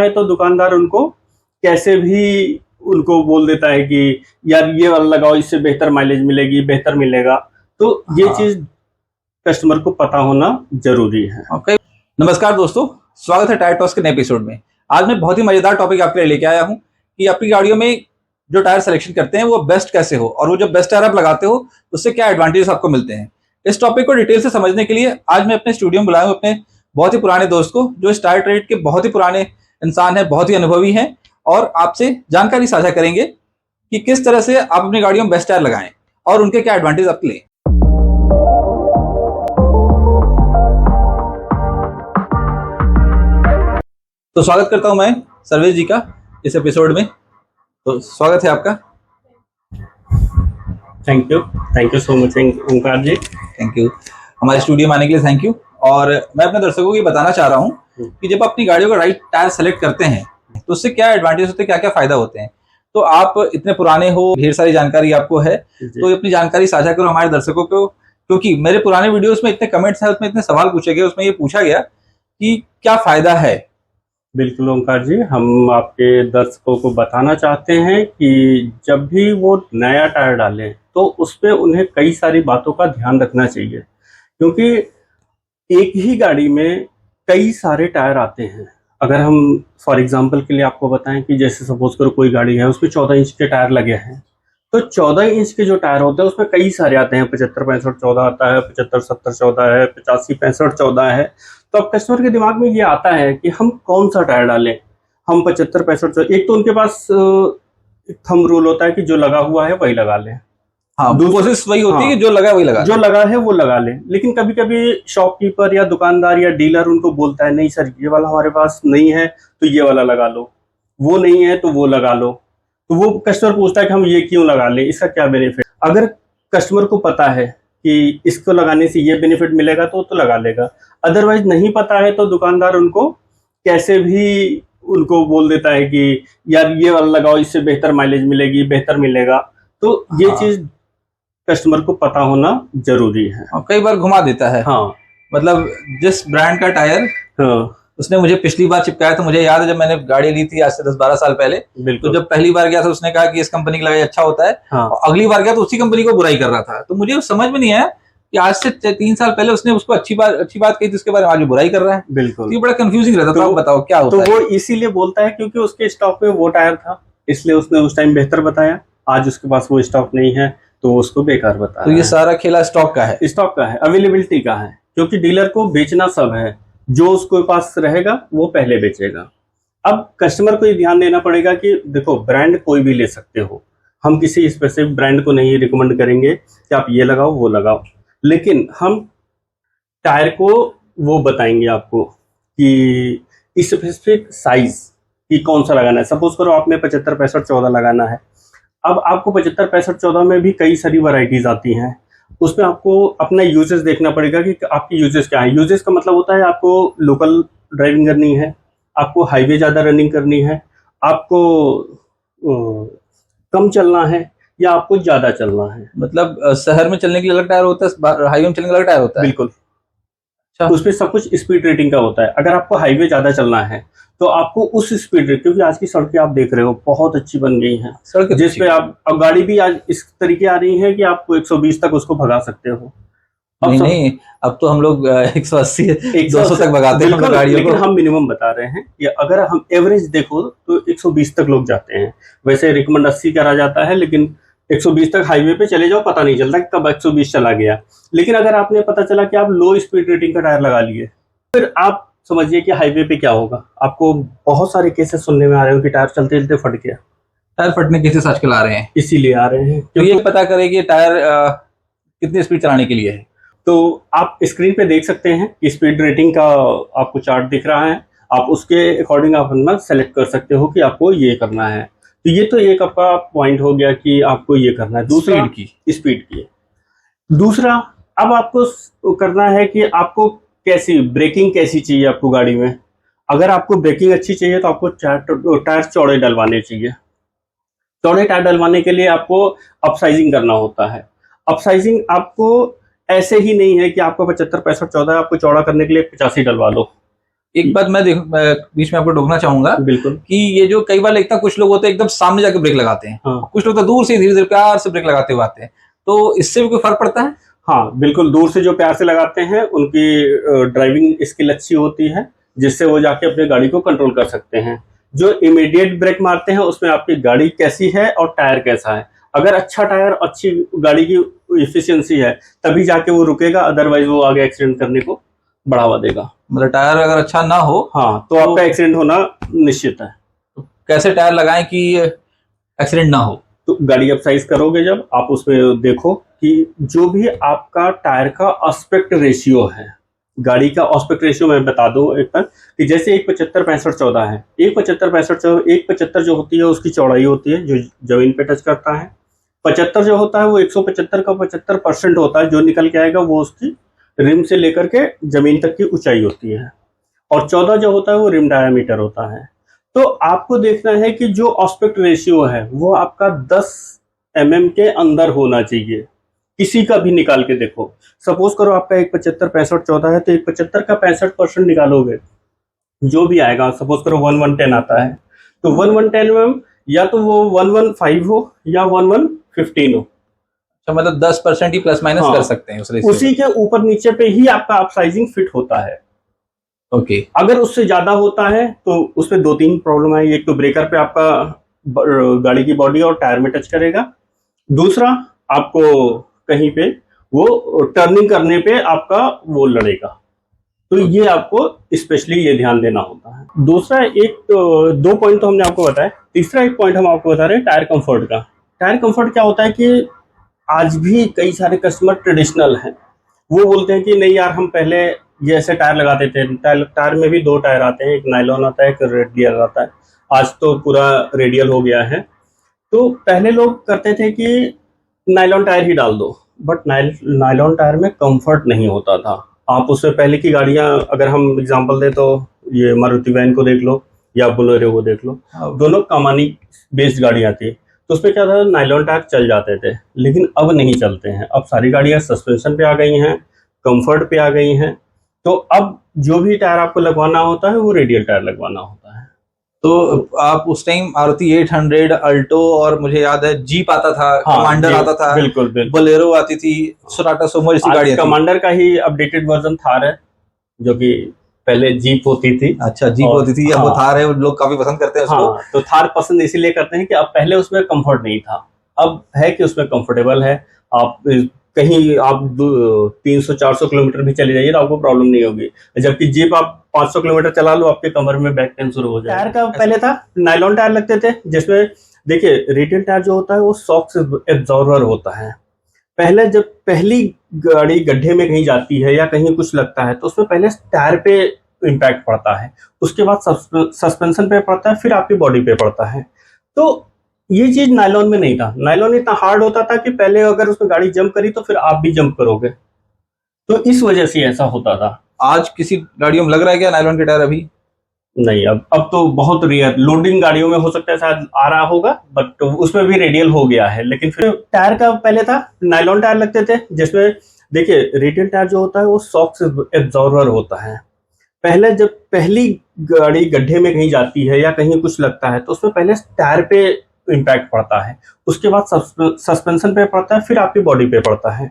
है तो दुकानदार उनको कैसे भी उनको बोल देता है कि यार ये वाला लगाओ, इससे बेहतर माइलेज मिलेगी, बेहतर मिलेगा। तो ये चीज कस्टमर को पता होना जरूरी है। ओके, नमस्कार दोस्तों, स्वागत है टायर टॉक्स के नए एपिसोड में। आज मैं बहुत ही मजेदार टॉपिक आपके लिए लेके आया हूं कि अपनी गाड़ियों में जो टायर सिलेक्शन करते हैं वो बेस्ट कैसे हो, और वो जब बेस्ट टायर आप लगाते हो उससे क्या एडवांटेज आपको मिलते हैं। इस टॉपिक को डिटेल से समझने के लिए आज मैं अपने स्टूडियो में बुलाया हूं अपने बहुत ही पुराने दोस्त को, जो इस टायर ट्रेड के बहुत ही पुराने इंसान है, बहुत ही अनुभवी हैं, और आपसे जानकारी साझा करेंगे कि किस तरह से आप अपनी गाड़ियों में बेस्ट टायर लगाएं और उनके क्या एडवांटेज आप लें। तो स्वागत करता हूं मैं सर्वेश जी का इस एपिसोड में। तो स्वागत है आपका। Thank you so much Omkar ji. Thank you, हमारे स्टूडियो में आने के लिए थैंक यू। और मैं अपने दर्शकों को ये बताना चाह रहा हूँ कि जब अपनी गाड़ियों का राइट टायर सेलेक्ट करते हैं तो उससे क्या एडवांटेज होते हैं, क्या क्या फायदा होते हैं। तो आप इतने पुराने हो, ढेर सारी जानकारी आपको है, तो अपनी जानकारी साझा करो हमारे दर्शकों को, क्योंकि मेरे पुराने वीडियोस में इतने कमेंट्स हैं, उसमें इतने सवाल पूछे गए, उसमें ये पूछा गया कि क्या फायदा है। बिल्कुल ओंकार जी, हम आपके दर्शकों को बताना चाहते हैं कि जब भी वो नया टायर डालें तो उस पर उन्हें कई सारी बातों का ध्यान रखना चाहिए, क्योंकि एक ही गाड़ी में कई सारे टायर आते हैं। अगर हम फॉर एग्जांपल के लिए आपको बताएं कि जैसे सपोज करो कोई गाड़ी है, उसमें 14 इंच के टायर लगे हैं, तो 14 इंच के जो टायर होते हैं उसमें कई सारे आते हैं। 75 65 14 आता है, 75 70 14 है, 85 65 14 है। तो अब कस्टमर के दिमाग में ये आता है कि हम कौन सा टायर डालें। हम 75 65 14, एक तो उनके पास थंब रूल होता है कि जो लगा हुआ है वही लगा लें। हाँ, कोशिश वही होती है कि जो लगा है वही लगा, जो लगा है वो लगा ले। लेकिन कभी कभी शॉपकीपर या दुकानदार या डीलर उनको बोलता है नहीं सर ये वाला हमारे पास नहीं है तो ये वाला लगा लो, वो नहीं है तो वो लगा लो। तो वो कस्टमर पूछता है कि हम ये क्यों लगा लें, इसका क्या बेनिफिट। अगर कस्टमर को पता है कि इसको लगाने से ये बेनिफिट मिलेगा तो लगा लेगा। अदरवाइज नहीं पता है तो दुकानदार उनको कैसे भी उनको बोल देता है कि यार ये वाला लगाओ, इससे बेहतर माइलेज मिलेगी, बेहतर मिलेगा। तो ये चीज कस्टमर को पता होना जरूरी है। और कई बार घुमा देता है। हाँ, मतलब जिस ब्रांड का टायर उसने मुझे पिछली बार चिपकाया, तो मुझे याद है जब मैंने गाड़ी ली थी आज से 10-12 साल पहले, तो जब पहली बार गया था उसने कहा कि इस कंपनी का लगाई अच्छा होता है। हाँ। और अगली बार गया तो उसी कंपनी को बुराई कर रहा था। तो मुझे समझ में नहीं आया कि आज से 3 साल पहले उसने उसको अच्छी बात कही थी, उसके बारे में आज बुराई कर रहा है। बिल्कुल, तो ये बड़ा कंफ्यूजिंग रहता था। तो आप बताओ क्या होता है। तो वो इसीलिए बोलता है क्योंकि उसके स्टॉक में वो टायर था, इसलिए उसने उस टाइम बेहतर बताया। आज उसके पास वो स्टॉक नहीं है तो उसको बेकार बता। तो ये सारा खेला स्टॉक का है, अवेलेबिलिटी का है, क्योंकि डीलर को बेचना सब है, जो उसके पास रहेगा वो पहले बेचेगा। अब कस्टमर को ये ध्यान देना पड़ेगा कि देखो ब्रांड कोई भी ले सकते हो, हम किसी स्पेसिफिक ब्रांड को नहीं रिकमेंड करेंगे कि आप ये लगाओ वो लगाओ, लेकिन हम टायर को वो बताएंगे आपको कि स्पेसिफिक साइज कि कौन सा लगाना है। सपोज करो आपने 75 65 14 लगाना है। अब आपको 75 65 14 में भी कई सारी वैरायटीज आती हैं, उसमें आपको अपना यूजेस देखना पड़ेगा कि आपकी यूजेस क्या है। यूजेस का मतलब होता है आपको लोकल ड्राइविंग करनी है, आपको हाईवे ज़्यादा रनिंग करनी है, आपको कम चलना है या आपको ज़्यादा चलना है। मतलब शहर में चलने के लिए अलग टायर होता है, हाईवे में चलने के लिए अलग टायर होता है। बिल्कुल, उसमें सब कुछ स्पीड रेटिंग का होता है। अगर आपको हाईवे ज़्यादा चलना है तो आपको उस स्पीड रेट, क्योंकि आज की सड़कें आप देख रहे हो बहुत अच्छी बन गई हैं सड़कें, जिसपे आप अब गाड़ी भी आज इस तरीके आ रही है कि आप 120 तक उसको भगा सकते हो। नहीं, अब तो हम लोग 180 200 तक भगाते हैं गाड़ियों को। लेकिन हम मिनिमम बता रहे हैं कि अगर हम एवरेज देखो तो 120 तक लोग जाते हैं। वैसे रिकमेंड 80 करा जाता है, लेकिन 120 तक हाईवे पे चले जाओ, पता नहीं चलता कि कब 120 चला गया। लेकिन अगर आपने पता चला कि आप लो स्पीड रेटिंग का टायर लगा लिए, फिर आप समझिए कि हाईवे पे क्या होगा। आपको बहुत सारे केसेस सुनने में आ रहे हो कि टायर चलते चलते फट गया। टायर फटने केसेस आजकल आ रहे हैं, इसीलिए आ रहे हैं। तो ये पता करें कि टायर कितनी स्पीड चलाने के लिए है। तो आप स्क्रीन पे देख सकते हैं कि स्पीड रेटिंग का आपको चार्ट दिख रहा है, आप उसके अकॉर्डिंग आप अपना सेलेक्ट कर सकते हो कि आपको ये करना है। तो ये तो एक आपका पॉइंट हो गया कि आपको ये करना है। दूसरा स्पीड की। दूसरा अब आपको करना है कि आपको कैसी ब्रेकिंग कैसी चाहिए आपको गाड़ी में। अगर आपको ब्रेकिंग अच्छी चाहिए तो आपको टायर चौड़े डलवाने चाहिए। चौड़े टायर डलवाने के लिए आपको अपसाइजिंग करना होता है। अपसाइजिंग आपको ऐसे ही नहीं है कि आपको 75 65 14 आपको चौड़ा करने के लिए 85 डलवा लो। एक बात मैं बीच में आपको टोकना चाहूंगा बिल्कुल। कि ये जो कई बार लगता है कुछ लोग होते हैं एकदम सामने जाके ब्रेक लगाते हैं, हाँ। कुछ लोग तो दूर से धीरे धीरे प्यार से ब्रेक लगाते हुए आते हैं, तो इससे भी कोई फर्क पड़ता है? हाँ, बिल्कुल, दूर से जो प्यार से लगाते हैं उनकी ड्राइविंग स्किल अच्छी होती है, जिससे वो जाके अपनी गाड़ी को कंट्रोल कर सकते हैं। जो इमीडिएट ब्रेक मारते हैं उसमें आपकी गाड़ी कैसी है और टायर कैसा है। अगर अच्छा टायर, अच्छी गाड़ी की एफिशिएंसी है, तभी जाके वो रुकेगा, अदरवाइज वो आगे एक्सीडेंट करने को बढ़ावा देगा। मतलब टायर अगर अच्छा ना हो हाँ, तो आपका एक्सीडेंट होना निश्चित है। तो कैसे टायर लगाएं कि एक्सीडेंट ना हो? तो गाड़ी आप साइज करोगे जब, आप उसमें देखो कि जो भी आपका टायर का एस्पेक्ट रेशियो है, गाड़ी का एस्पेक्ट रेशियो मैं बता दूं एक बार कि जैसे 1.75-65-14 है, 1.75 जो होती है उसकी चौड़ाई होती है जो जमीन पे टच करता है। 75 जो होता है वो 175 का 75% होता है, जो निकल के आएगा वो उसकी रिम से लेकर के जमीन तक की ऊंचाई होती है। और 14 जो होता है वो रिम डायामीटर होता है। तो आपको देखना है कि जो एस्पेक्ट रेशियो है वो आपका 10 mm के अंदर होना चाहिए। किसी का भी निकाल के देखो, सपोज करो आपका 1.75-65-14 है, तो 1.75 का 65% निकालोगे, जो भी आएगा, सपोज करो 1110 आता है, तो 1110 mm या तो वो 115 हो या 1115 हो। तो मतलब 10% ही प्लस माइनस हाँ, कर सकते हैं उस रेशियो उसी के ऊपर नीचे पे ही आपका अप साइजिंग फिट होता है। ओके। अगर उससे ज्यादा होता है तो उसमें 2-3 प्रॉब्लम है। एक तो ब्रेकर पे आपका गाड़ी की बॉडी और टायर में टच करेगा, दूसरा आपको कहीं पे वो टर्निंग करने पे आपका वो लड़ेगा। तो ये आपको स्पेशली ये ध्यान देना होता है। दूसरा एक 2 पॉइंट तो हमने आपको बताया, तीसरा एक पॉइंट हम आपको बता रहे हैं टायर कंफर्ट का। टायर कंफर्ट क्या होता है कि आज भी कई सारे कस्टमर ट्रेडिशनल हैं, वो बोलते हैं कि नहीं यार, हम पहले ये ऐसे टायर लगाते थे। टायर में भी 2 टायर आते हैं, एक नायलॉन आता है, एक रेडियल आता है। आज तो पूरा रेडियल हो गया है। तो पहले लोग करते थे कि नायलॉन टायर ही डाल दो, बट नायलॉन टायर में कंफर्ट नहीं होता था। आप उससे पहले की गाड़ियां, अगर हम एग्जांपल दें तो ये मारुति वैन को देख लो या बोलेरो को देख लो, दोनों कमानी बेस्ड गाड़ियां थी। तो उसमें क्या था, नायलॉन टायर चल जाते थे, लेकिन अब नहीं चलते हैं। अब सारी गाड़ियां सस्पेंशन पे आ गई हैं, कंफर्ट पे आ गई हैं। तो अब जो भी टायर आपको लगवाना होता है वो रेडियल टायर लगवाना होता है। तो आप उस टाइम मारुति 800, अल्टो और मुझे याद है जीप आता था, कमांडर आता था, बिल्कुल बिल्कुल, बोलेरो आती थी, सोनाटा सुमो जैसी गाड़ी। कमांडर का ही अपडेटेड वर्जन थार है, जो कि पहले जीप होती थी। अच्छा, जीप होती थी, अब वो थार है, लोग काफी पसंद करते हैं उसको। हाँ, तो थार पसंद इसीलिए करते हैं कि अब पहले उसमें कंफर्ट नहीं था, अब है कि उसमें कंफर्टेबल है। आप कहीं आप 300-400 किलोमीटर भी चले जाइए तो आपको प्रॉब्लम नहीं होगी, जबकि जीप आप 500 किलोमीटर चला लो आपके कमर में बैक पेन शुरू हो जाए। टायर का पहले था नायलॉन टायर लगते थे, जिसमें देखिए रेडियल टायर जो होता है वो शॉक एब्जॉर्बर होता है। पहले जब पहली गाड़ी गड्ढे में कहीं जाती है या कहीं कुछ लगता है तो उसमें पहले टायर पे इम्पैक्ट पड़ता है, उसके बाद सस्पेंशन पे पड़ता है, फिर आपकी बॉडी पे पड़ता है। तो ये चीज नायलॉन में नहीं था। नायलॉन इतना हार्ड होता था कि पहले अगर उसमें गाड़ी जंप करी तो फिर आप भी जंप करोगे, तो इस वजह से ऐसा होता था। आज किसी गाड़ियों में लग रहा है क्या नायलॉन के टायर? अभी नहीं, अब तो बहुत रेयर लोडिंग गाड़ियों में हो सकता है शायद आ रहा होगा, बट उसमें भी रेडियल हो गया है। लेकिन फिर टायर का पहले था नायलॉन टायर लगते थे, जिसमें देखिए रेडियल टायर जो होता है वो शॉक एब्जॉर्बर होता है। पहले जब पहली गाड़ी गड्ढे में कहीं जाती है या कहीं कुछ लगता है तो उसमें पहले टायर पे इम्पैक्ट पड़ता है, उसके बाद सस्पेंशन पे पड़ता है, फिर आपकी बॉडी पे पड़ता है।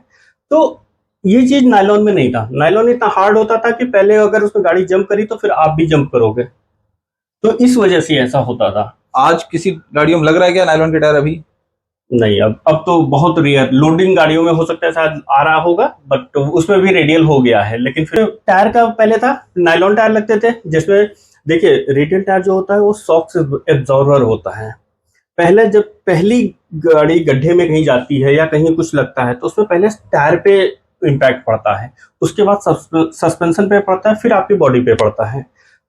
तो ये चीज नायलॉन में नहीं था। नायलॉन इतना हार्ड होता था कि पहले अगर उसमें गाड़ी जंप करी तो फिर आप भी जंप करोगे, तो इस वजह से ऐसा होता था। आज किसी गाड़ियों में लग रहा है क्या नायलॉन के टायर? अभी नहीं, अब तो बहुत रेयर लोडिंग गाड़ियों में हो सकता है शायद आ रहा होगा, बट उसमें भी रेडियल हो गया है। लेकिन फिर टायर का पहले था नायलॉन टायर लगते थे, जिसमें देखिए रेडियल टायर जो होता है वो शॉक एब्जॉर्बर होता है। पहले जब पहली गाड़ी गड्ढे में कहीं जाती है या कहीं कुछ लगता है तो उसमें पहले टायर पे इम्पैक्ट पड़ता है, उसके बाद सस्पेंशन पे पड़ता है, फिर आपकी बॉडी पे पड़ता है।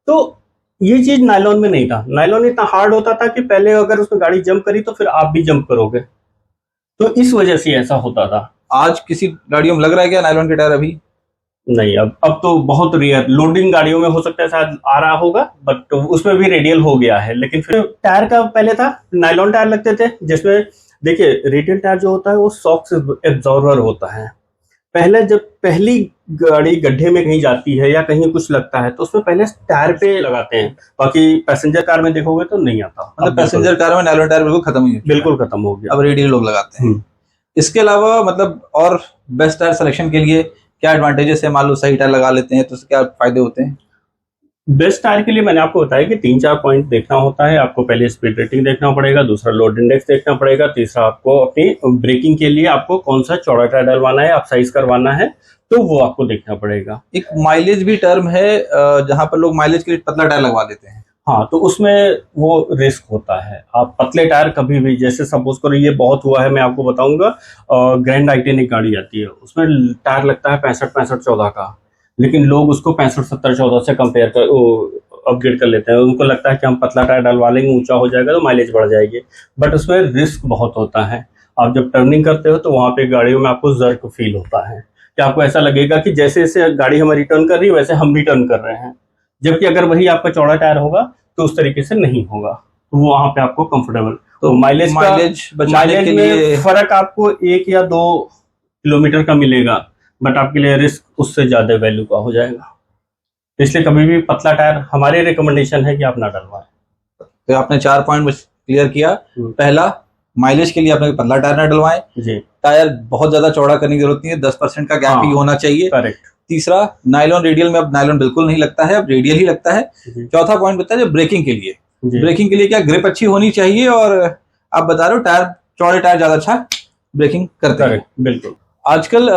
तो ये चीज नायलॉन में नहीं था। नायलॉन इतना हार्ड होता था कि पहले अगर उसमें गाड़ी जंप करी तो फिर आप भी जंप करोगे, तो इस वजह से ऐसा होता था। आज किसी गाड़ियों में लग रहा है क्या नायलॉन के टायर? अभी नहीं, अब तो बहुत रेयर लोडिंग गाड़ियों में हो सकता है शायद आ रहा होगा, बट उसमें भी रेडियल हो गया है। लेकिन फिर टायर का पहले था नायलॉन टायर लगते थे, जिसमें देखिए रेडियल टायर जो होता है वो शॉक एब्जॉर्बर होता है। पहले जब पहली गाड़ी गड्ढे में कहीं जाती है या कहीं कुछ लगता है तो उसमें पहले टायर पे लगाते हैं, बाकी पैसेंजर कार में देखोगे तो नहीं आता। मतलब पैसेंजर कार में नायलॉन टायर बिल्कुल खत्म ही है, बिल्कुल खत्म हो गया। अब रेडियल लोग लगाते हैं। इसके अलावा मतलब और बेस्ट टायर सिलेक्शन के लिए क्या एडवांटेजेस है? मान लो सही टायर लगा लेते हैं तो उससे क्या फायदे होते हैं? बेस्ट टायर के लिए मैंने आपको बताया कि 3-4 पॉइंट देखना होता है। आपको पहले स्पीड रेटिंग देखना पड़ेगा, दूसरा लोड इंडेक्स देखना पड़ेगा, तीसरा आपको अपनी ब्रेकिंग के लिए आपको कौन सा चौड़ा टायर डलवाना है, आप साइज करवाना है, तो वो आपको देखना पड़ेगा। एक माइलेज भी टर्म है जहां पर लोग माइलेज के लिए पतला टायर लगवा देते हैं। हाँ, तो उसमें वो रिस्क होता है। आप पतले टायर कभी भी, जैसे सपोज करो ये बहुत हुआ है, मैं आपको बताऊंगा, ग्रैंड आई-10 एक गाड़ी आती है, उसमें टायर लगता है 65-65-14 का, लेकिन लोग उसको 65-70-14 से कंपेयर कर अपग्रेड कर लेते हैं। उनको लगता है कि हम पतला टायर डलवा लेंगे, ऊंचा हो जाएगा तो माइलेज बढ़ जाएगी, बट उसमें रिस्क बहुत होता है। आप जब टर्निंग करते हो तो वहां पे गाड़ियों में आपको जर्क फील होता है कि आपको ऐसा लगेगा कि जैसे जैसे गाड़ी हमारी टर्न कर रही है वैसे हम भी टर्न कर रहे हैं, जबकि अगर वही आपका चौड़ा टायर होगा तो उस तरीके से नहीं होगा। तो वो वहां पे आपको कंफर्टेबल, तो माइलेज बचाने के लिए में फर्क आपको 1 या 2 किलोमीटर का मिलेगा, बट आपके लिए रिस्क उससे ज्यादा वैल्यू का हो जाएगा। इसलिए कभी भी पतला टायर हमारी रिकमेंडेशन है कि आप ना डलवाएं। तो आपने 4 पॉइंट क्लियर किया। पहला, माइलेज के लिए आपने पतला टायर ना डलवाएं जी। टायर बहुत ज्यादा चौड़ा करने की जरूरत नहीं है, 10% का गैप ही होना चाहिए। करेक्ट। तीसरा, नायलॉन रेडियल में अब नायलॉन बिल्कुल नहीं लगता है, अब रेडियल ही लगता है। चौथा पॉइंट बताया जो ब्रेकिंग के लिए, ब्रेकिंग के लिए क्या ग्रिप अच्छी होनी चाहिए, और आप बता रहे हो टायर चौड़े टायर ज्यादा अच्छा ब्रेकिंग करते हैं। बिल्कुल। आजकल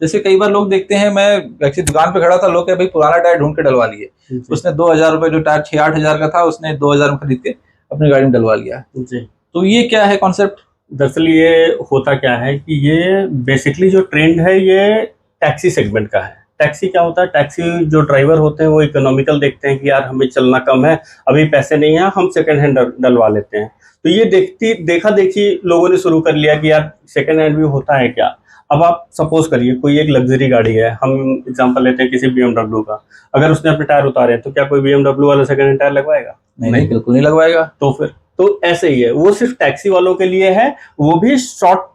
जैसे कई बार लोग देखते हैं, मैं एक्चुअली दुकान पे खड़ा था, लोग भाई पुराना टायर ढूंढ के डलवा लिए। उसने 2000 रुपए, जो टायर 6-8 हजार का था, उसने 2000 में खरीद के अपनी गाड़ी में डलवा लिया जी। तो ये क्या है कॉन्सेप्ट? दरअसल ये होता क्या है कि ये बेसिकली जो ट्रेंड है ये टैक्सी सेगमेंट का है। टैक्सी क्या होता है, टैक्सी जो ड्राइवर होते हैं वो इकोनॉमिकल देखते हैं कि यार हमें चलना कम है, अभी पैसे नहीं है, हम सेकंड हैंड डलवा लेते हैं। तो ये देखा देखी लोगों ने शुरू कर लिया कि यार सेकंड हैंड भी होता है क्या। अब आप सपोज करिए कोई एक लग्जरी गाड़ी है, हम एग्जांपल लेते हैं किसी BMW का, अगर उसने अपने टायर उतारे तो क्या कोई BMW वाला सेकंड हैंड टायर लगवाएगा? नहीं, बिल्कुल नहीं लगवाएगा। तो फिर तो ऐसे ही है, वो सिर्फ टैक्सी वालों के लिए है, वो भी शॉर्ट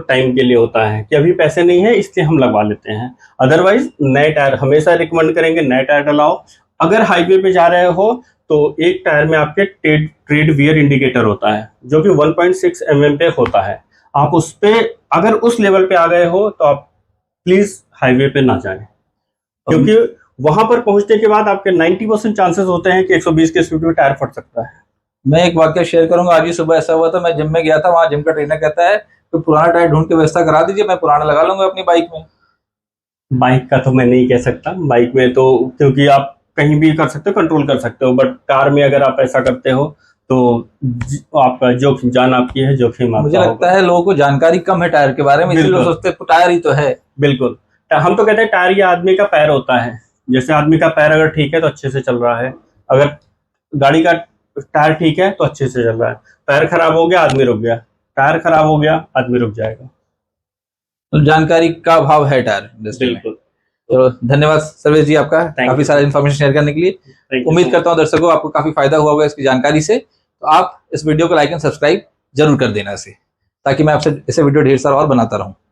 टाइम के लिए होता है कि अभी पैसे नहीं है इसलिए हम लगवा लेते हैं। अदरवाइज नए टायर हमेशा रिकमेंड करेंगे, नए टायर डलाओ। अगर हाईवे पे जा रहे हो तो एक टायर में आपके ट्रेड वियर इंडिकेटर होता है जो कि 1.6 mm पे होता है। आप उस पे अगर उस लेवल पे आ गए हो तो आप प्लीज हाईवे पे ना जाएं, क्योंकि वहां पर पहुंचने के बाद आपके 90% चांसेस होते हैं कि 120 की स्पीड में टायर फट सकता है। मैं एक वाक्य शेयर करूंगा, आज ही सुबह ऐसा हुआ था, मैं जिम में गया था, वहां जिम का ट्रेनर कहता है तो पुराना टायर ढूंढ के व्यवस्था करा दीजिए, मैं पुराना लगा लूंगा अपनी बाइक में। बाइक का तो मैं नहीं कह सकता, बाइक में तो क्योंकि आप कहीं भी कर सकते हो, कंट्रोल कर सकते हो, बट कार में अगर आप ऐसा करते हो तो आपका जोखिम, जान आपकी है, जोखिम आपका। मुझे लगता है लोगों को जानकारी कम है टायर के बारे में, इसलिए लोग सोचते हैं टायर ही तो है। बिल्कुल, हम तो कहते हैं टायर ये आदमी का पैर होता है। जैसे आदमी का पैर अगर ठीक है तो अच्छे से चल रहा है, अगर गाड़ी का टायर ठीक है तो अच्छे से चल रहा है, पैर खराब हो गया आदमी रुक गया, टायर खराब हो गया आदमी रुक जाएगा। तो जानकारी का अभाव है टायर इंडस्ट्री में। तो धन्यवाद सर्वेश जी आपका, काफी सारा इन्फॉर्मेशन शेयर करने के लिए। उम्मीद करता हूँ दर्शकों आपको काफी फायदा हुआ होगा इसकी जानकारी से। तो आप इस वीडियो को लाइक एंड सब्सक्राइब जरूर कर देना इसे, ताकि मैं आपसे ऐसे वीडियो ढेर सारा और बनाता रहूं।